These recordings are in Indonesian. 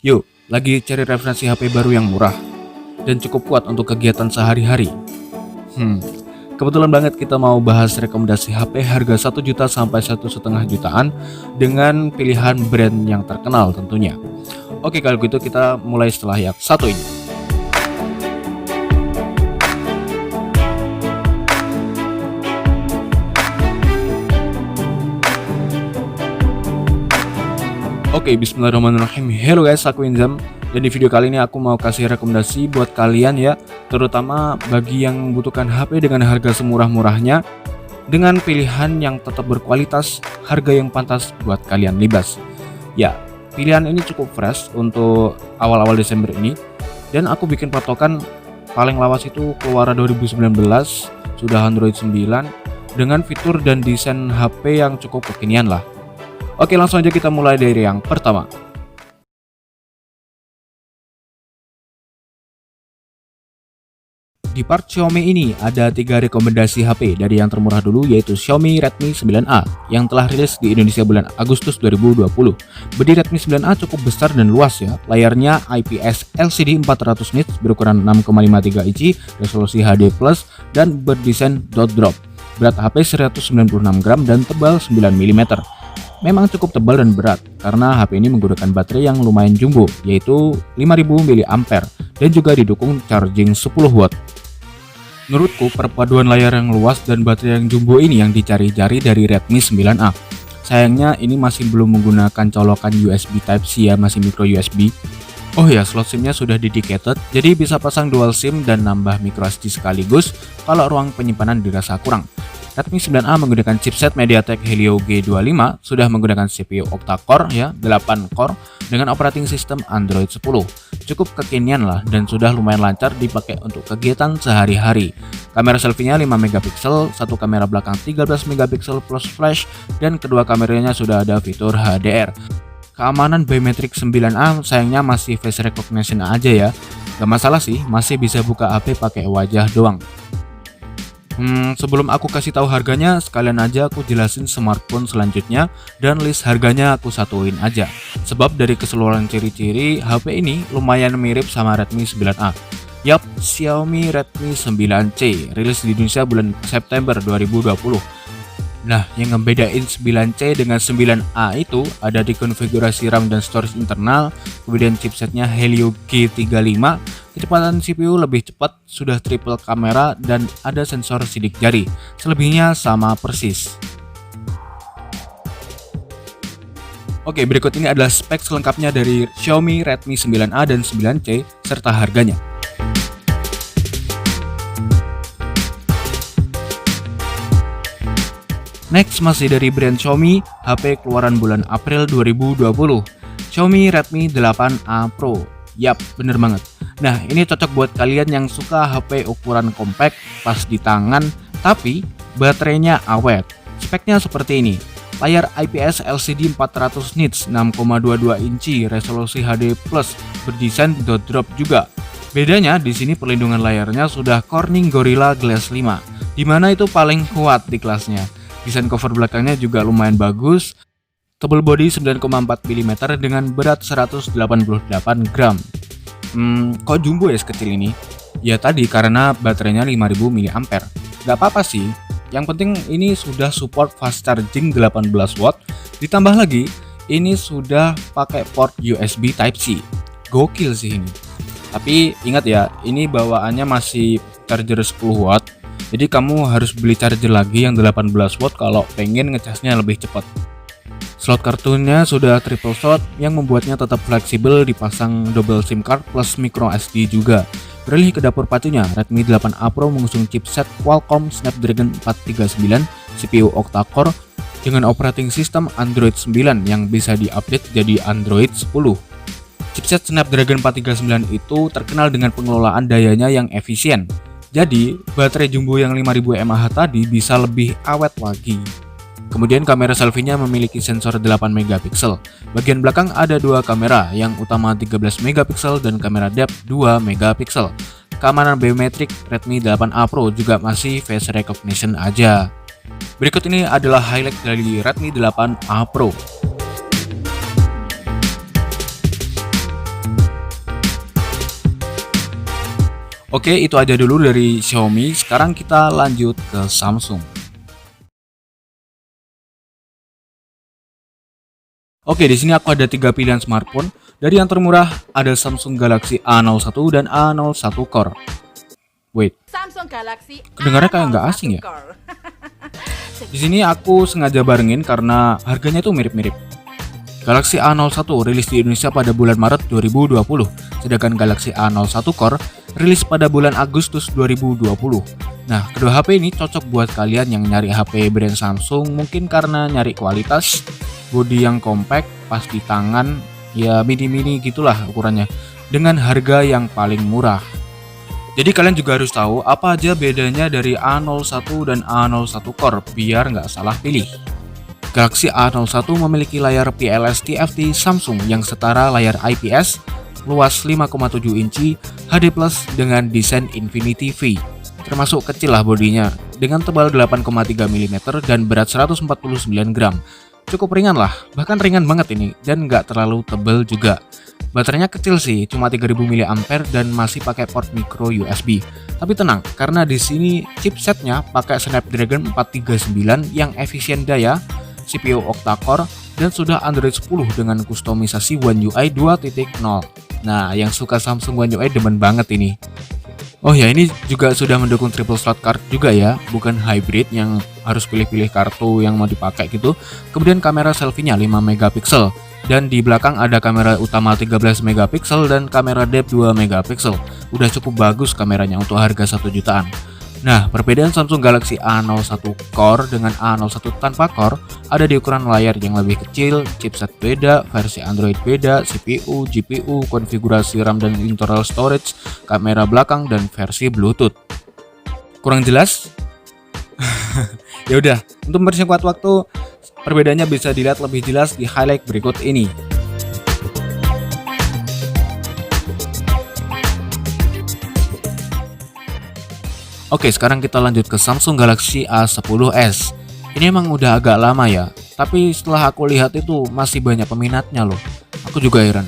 Yuk, lagi cari referensi HP baru yang murah dan cukup kuat untuk kegiatan sehari-hari. Hmm, Kebetulan banget kita mau bahas rekomendasi HP harga 1 juta sampai 1,5 jutaan dengan pilihan brand yang terkenal tentunya. Oke, kalau gitu kita mulai setelah yang satu ini. Oke, bismillahirrahmanirrahim. Hello guys, aku Inzam. Dan di video kali ini aku mau kasih rekomendasi buat kalian ya, terutama bagi yang membutuhkan HP dengan harga semurah-murahnya, dengan pilihan yang tetap berkualitas, harga yang pantas buat kalian libas. Ya, pilihan ini cukup fresh untuk awal-awal Desember ini, dan aku bikin patokan paling lawas itu keluaran 2019, sudah Android 9, dengan fitur dan desain HP yang cukup kekinian lah. Oke, langsung aja kita mulai dari yang pertama. Di part Xiaomi ini ada 3 rekomendasi HP. Dari yang termurah dulu yaitu Xiaomi Redmi 9A yang telah rilis di Indonesia bulan Agustus 2020. Bodi Redmi 9A cukup besar dan luas ya. Layarnya IPS LCD 400 nits berukuran 6,53 inci, resolusi HD+, dan berdesain dot drop. Berat HP 196 gram dan tebal 9 mm. Memang cukup tebal dan berat karena HP ini menggunakan baterai yang lumayan jumbo yaitu 5000 mAh dan juga didukung charging 10 watt. Menurutku perpaduan layar yang luas dan baterai yang jumbo ini yang dicari-cari dari Redmi 9A. Sayangnya ini masih belum menggunakan colokan USB Type-C ya, masih micro USB. Oh ya, slot SIM-nya sudah dedicated, jadi bisa pasang dual SIM dan nambah micro SD sekaligus kalau ruang penyimpanan dirasa kurang. Redmi 9A menggunakan chipset MediaTek Helio G25, sudah menggunakan CPU octa-core ya, 8 core dengan operating system Android 10. Cukup kekinian lah dan sudah lumayan lancar dipakai untuk kegiatan sehari-hari. Kamera selfie-nya 5 megapiksel, satu kamera belakang 13 megapiksel plus flash, dan kedua kameranya sudah ada fitur HDR. Keamanan biometrik 9A sayangnya masih face recognition aja ya. Gak masalah sih, masih bisa buka HP pakai wajah doang. Sebelum aku kasih tahu harganya, sekalian aja aku jelasin smartphone selanjutnya dan list harganya aku satuin aja. Sebab dari keseluruhan ciri-ciri, HP ini lumayan mirip sama Redmi 9A. Yap, Xiaomi Redmi 9C, rilis di Indonesia bulan September 2020. Nah, yang ngebedain 9C dengan 9A itu ada di konfigurasi RAM dan storage internal, kemudian chipsetnya Helio G35, kecepatan CPU lebih cepat, sudah triple kamera, dan ada sensor sidik jari. Selebihnya sama persis. Oke, berikut ini adalah spek selengkapnya dari Xiaomi Redmi 9A dan 9C serta harganya. Next, masih dari brand Xiaomi, HP keluaran bulan April 2020, Xiaomi Redmi 8A Pro. Yap, bener banget. Nah, ini cocok buat kalian yang suka HP ukuran compact, pas di tangan, tapi baterainya awet. Speknya seperti ini. Layar IPS LCD 400 nits, 6,22 inci, resolusi HD+, berdesain dot drop juga. Bedanya di sini perlindungan layarnya sudah Corning Gorilla Glass 5, dimana itu paling kuat di kelasnya. Desain cover belakangnya juga lumayan bagus. Tebal bodi 9,4 mm dengan berat 188 gram. Kok jumbo ya sekecil ini? Ya tadi karena baterainya 5000 mAh. Gak apa-apa sih. Yang penting ini sudah support fast charging 18 watt. Ditambah lagi ini sudah pakai port USB Type-C. Gokil sih ini. Tapi ingat ya, ini bawaannya masih charger 10 watt. Jadi kamu harus beli charger lagi yang 18 watt kalau pengen ngecasnya lebih cepat. Slot kartunya sudah triple slot yang membuatnya tetap fleksibel, dipasang double SIM card plus micro SD juga. Beralih ke dapur pacunya, Redmi 8A Pro mengusung chipset Qualcomm Snapdragon 439, CPU octa-core dengan operating system Android 9 yang bisa diupdate jadi Android 10. Chipset Snapdragon 439 itu terkenal dengan pengelolaan dayanya yang efisien. Jadi, baterai jumbo yang 5000 mAh tadi bisa lebih awet lagi. Kemudian kamera selfie-nya memiliki sensor 8 megapiksel. Bagian belakang ada dua kamera, yang utama 13 megapiksel dan kamera depth 2 megapiksel. Keamanan biometrik Redmi 8A Pro juga masih face recognition aja. Berikut ini adalah highlight dari Redmi 8A Pro. Oke, itu aja dulu dari Xiaomi. Sekarang kita lanjut ke Samsung. Oke, di sini aku ada 3 pilihan smartphone. Dari yang termurah ada Samsung Galaxy A01 dan A01 Core. Wait, Samsung Galaxy kedengarannya kayak nggak asing ya? Di sini aku sengaja barengin karena harganya tuh mirip-mirip. Galaxy A01 rilis di Indonesia pada bulan Maret 2020, sedangkan Galaxy A01 Core rilis pada bulan Agustus 2020. Nah, kedua HP ini cocok buat kalian yang nyari HP brand Samsung, mungkin karena nyari kualitas, bodi yang compact, pas di tangan, ya mini-mini gitulah ukurannya, dengan harga yang paling murah. Jadi kalian juga harus tahu apa aja bedanya dari A01 dan A01 Core biar nggak salah pilih. Galaxy A01 memiliki layar PLS TFT Samsung yang setara layar IPS, luas 5,7 inci, HD+ dengan desain Infinity V. Termasuk kecil lah bodinya, dengan tebal 8,3 mm dan berat 149 gram. Cukup ringan lah, bahkan ringan banget ini, dan nggak terlalu tebal juga. Baterainya kecil sih, cuma 3000 mAh dan masih pakai port micro USB. Tapi tenang, karena di sini chipsetnya pakai Snapdragon 439 yang efisien daya, CPU octa-core, dan sudah Android 10 dengan kustomisasi One UI 2.0. Nah, yang suka Samsung One UI demen banget ini. Oh ya, ini juga sudah mendukung triple slot card juga ya, bukan hybrid yang harus pilih-pilih kartu yang mau dipakai gitu. Kemudian kamera selfie-nya 5 megapiksel. Dan di belakang ada kamera utama 13 megapiksel dan kamera depth 2 megapiksel. Udah cukup bagus kameranya untuk harga 1 jutaan. Nah, perbedaan Samsung Galaxy A01 Core dengan A01 tanpa core ada di ukuran layar yang lebih kecil, chipset beda, versi Android beda, CPU, GPU, konfigurasi RAM dan internal storage, kamera belakang, dan versi Bluetooth. Kurang jelas? Ya udah, untuk mempersingkat waktu, perbedaannya bisa dilihat lebih jelas di highlight berikut ini. Oke, sekarang kita lanjut ke Samsung Galaxy A10s. Ini emang udah agak lama ya, tapi setelah aku lihat itu masih banyak peminatnya loh. Aku juga heran.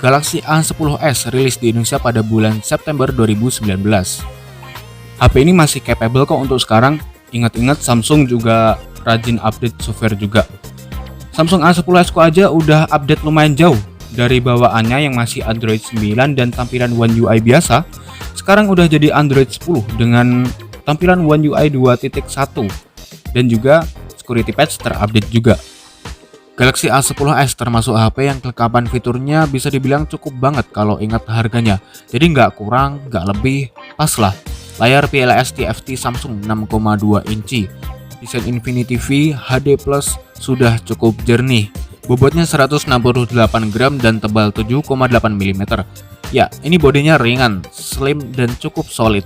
Galaxy A10s rilis di Indonesia pada bulan September 2019. HP ini masih capable kok untuk sekarang. Ingat-ingat Samsung juga rajin update software juga. Samsung A10s kok aja udah update lumayan jauh. Dari bawaannya yang masih Android 9 dan tampilan One UI biasa, sekarang udah jadi Android 10 dengan tampilan One UI 2.1 dan juga security patch terupdate juga. Galaxy A10s termasuk HP yang kelengkapan fiturnya bisa dibilang cukup banget kalau ingat harganya. Jadi nggak kurang, nggak lebih, pas lah. Layar PLS TFT Samsung 6,2 inci, desain Infinity V, HD+, sudah cukup jernih. Bobotnya 168 gram dan tebal 7,8 mm. Ya, ini bodinya ringan, slim, dan cukup solid.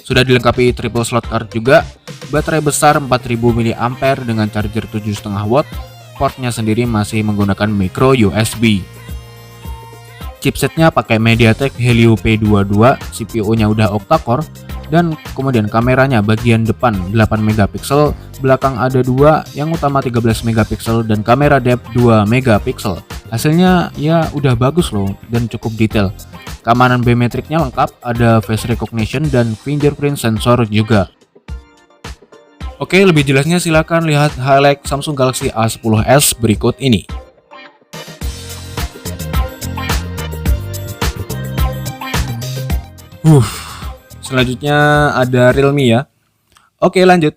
Sudah dilengkapi triple slot card juga, baterai besar 4000 mAh dengan charger 7,5 watt, portnya sendiri masih menggunakan micro USB. Chipsetnya pakai MediaTek Helio P22, CPU-nya udah octa-core, dan kemudian kameranya bagian depan 8 megapiksel, belakang ada 2, yang utama 13 megapiksel dan kamera depth 2 megapiksel. Hasilnya ya udah bagus loh dan cukup detail. Keamanan biometriknya lengkap, ada face recognition dan fingerprint sensor juga. Oke, lebih jelasnya silahkan lihat highlight Samsung Galaxy A10s berikut ini. Selanjutnya ada Realme ya. Oke, lanjut.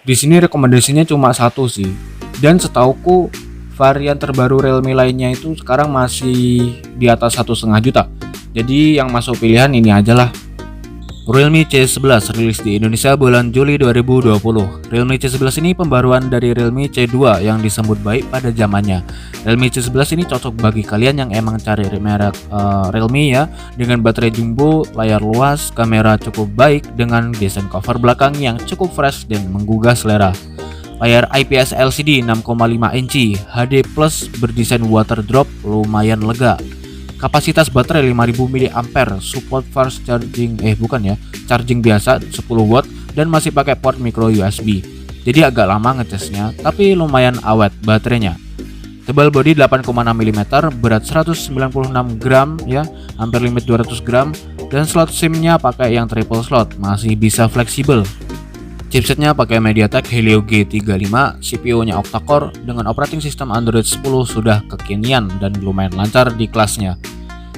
Di sini rekomendasinya cuma satu sih. Dan setauku varian terbaru Realme lainnya itu sekarang masih di atas 1,5 juta. Jadi yang masuk pilihan ini aja lah. Realme C11 rilis di Indonesia bulan Juli 2020. Realme C11 ini pembaruan dari Realme C2 yang disambut baik pada zamannya. Realme C11 ini cocok bagi kalian yang emang cari merek Realme ya, dengan baterai jumbo, layar luas, kamera cukup baik dengan desain cover belakang yang cukup fresh dan menggugah selera. Layar IPS LCD 6,5 inci, HD+ berdesain water drop lumayan lega. Kapasitas baterai 5000 mAh, support fast charging charging biasa 10 watt dan masih pakai port micro USB. Jadi agak lama ngecasnya, tapi lumayan awet baterainya. Tebal bodi 8,6 mm, berat 196 gram ya, hampir limit 200 gram. Dan slot SIM-nya pakai yang triple slot, masih bisa fleksibel. Chipsetnya pakai MediaTek Helio G35, CPU-nya octa-core dengan operating system Android 10 sudah kekinian dan lumayan lancar di kelasnya.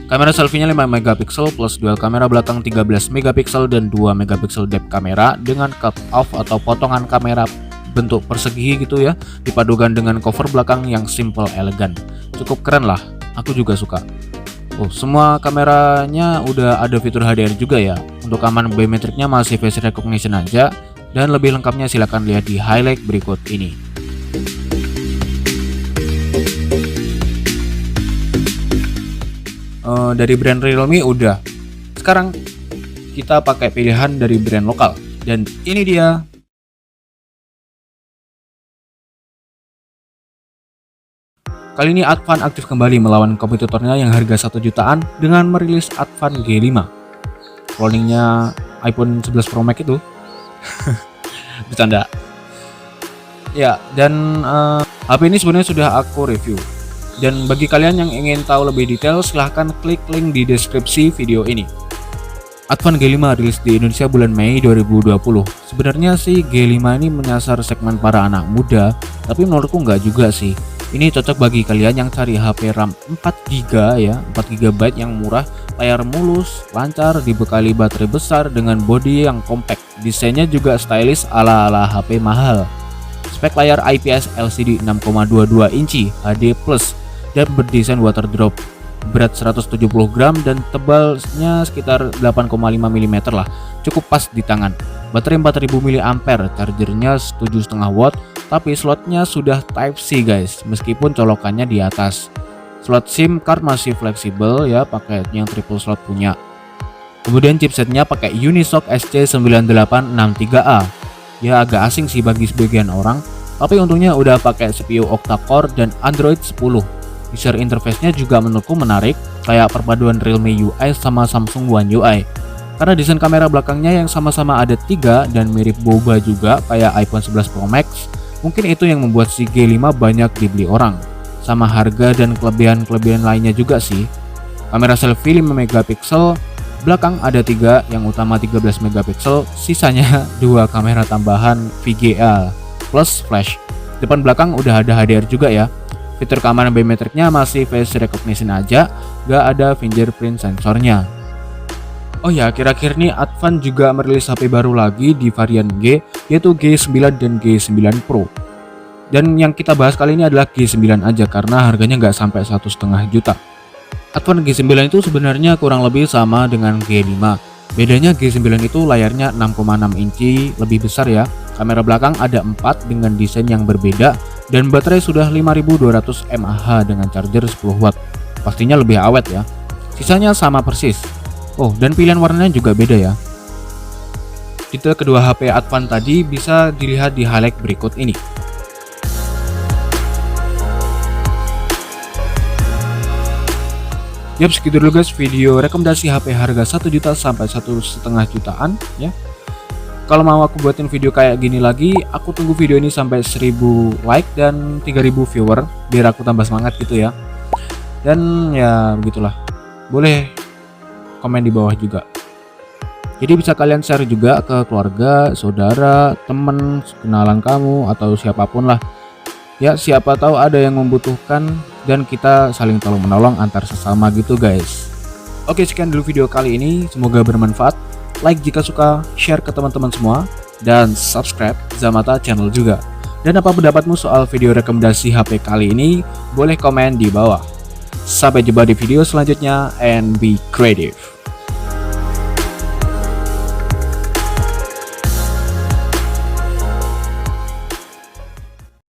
Kamera selfie-nya 5 MP plus dual kamera belakang 13 MP dan 2 MP depth kamera dengan cut off atau potongan kamera bentuk persegi gitu ya, dipadukan dengan cover belakang yang simple elegan. Cukup keren lah, aku juga suka. Oh, semua kameranya udah ada fitur HDR juga ya. Untuk aman biometriknya masih face recognition aja, dan lebih lengkapnya silahkan lihat di highlight berikut ini. Dari brand Realme udah. Sekarang kita pakai pilihan dari brand lokal, dan ini dia. Kali ini Advan aktif kembali melawan kompetitornya yang harga 1 jutaan dengan merilis Advan G5. Cloningnya iPhone 11 Pro Max itu. Bercanda. Ya, dan HP ini sebenarnya sudah aku review. Dan bagi kalian yang ingin tahu lebih detail, silahkan klik link di deskripsi video ini. Advan G5 rilis di Indonesia bulan Mei 2020. Sebenarnya sih G5 ini menyasar segmen para anak muda, tapi menurutku nggak juga sih. Ini cocok bagi kalian yang cari HP RAM 4GB ya, 4GB yang murah, layar mulus, lancar, dibekali baterai besar dengan bodi yang compact. Desainnya juga stylish ala-ala HP mahal. Spek layar IPS LCD 6,22 inci HD+ dan berdesain water drop. Berat 170 gram dan tebalnya sekitar 8,5 mm lah. Cukup pas di tangan. Baterai 4000 mAh, chargernya 7,5 watt, tapi slotnya sudah Type-C guys, meskipun colokannya di atas. Slot SIM card masih fleksibel ya, pakai yang triple slot punya. Kemudian chipsetnya pakai Unisoc SC9863A. Ya agak asing sih bagi sebagian orang, tapi untungnya udah pakai CPU octa-core dan Android 10. User interface-nya juga menurutku menarik, kayak perpaduan Realme UI sama Samsung One UI. Karena desain kamera belakangnya yang sama-sama ada 3 dan mirip boba juga kayak iPhone 11 Pro Max, mungkin itu yang membuat si G5 banyak dibeli orang. Sama harga dan kelebihan-kelebihan lainnya juga sih. Kamera selfie 5 MP, belakang ada 3, yang utama 13 MP, sisanya 2 kamera tambahan VGA plus flash. Depan belakang udah ada HDR juga ya. Fitur keamanan biometriknya masih face recognition aja, gak ada fingerprint sensornya. Oh ya, akhir-akhir ini Advan juga merilis HP baru lagi di varian G, yaitu G9 dan G9 Pro. Dan yang kita bahas kali ini adalah G9 aja karena harganya nggak sampai 1,5 juta. Advan G9 itu sebenarnya kurang lebih sama dengan G5. Bedanya G9 itu layarnya 6,6 inci, lebih besar ya. Kamera belakang ada 4 dengan desain yang berbeda dan baterai sudah 5200 mAh dengan charger 10 watt. Pastinya lebih awet ya. Sisanya sama persis. Oh, dan pilihan warnanya juga beda ya. Detail kedua HP Advan tadi bisa dilihat di highlight berikut ini. Yap, segitu dulu guys video rekomendasi HP harga 1 juta sampai 1,5 jutaan ya. Kalau mau aku buatin video kayak gini lagi, aku tunggu video ini sampai 1000 like dan 3000 viewer biar aku tambah semangat gitu ya. Dan ya begitulah. Boleh komen di bawah juga. Jadi bisa kalian share juga ke keluarga, saudara, temen, kenalan kamu atau siapapun lah. Ya siapa tahu ada yang membutuhkan dan kita saling tolong menolong antar sesama gitu guys. Oke, sekian dulu video kali ini, semoga bermanfaat. Like jika suka, share ke teman-teman semua, dan subscribe Zamata channel juga. Dan apa pendapatmu soal video rekomendasi HP kali ini? Boleh komen di bawah. Sampai jumpa di video selanjutnya and be creative.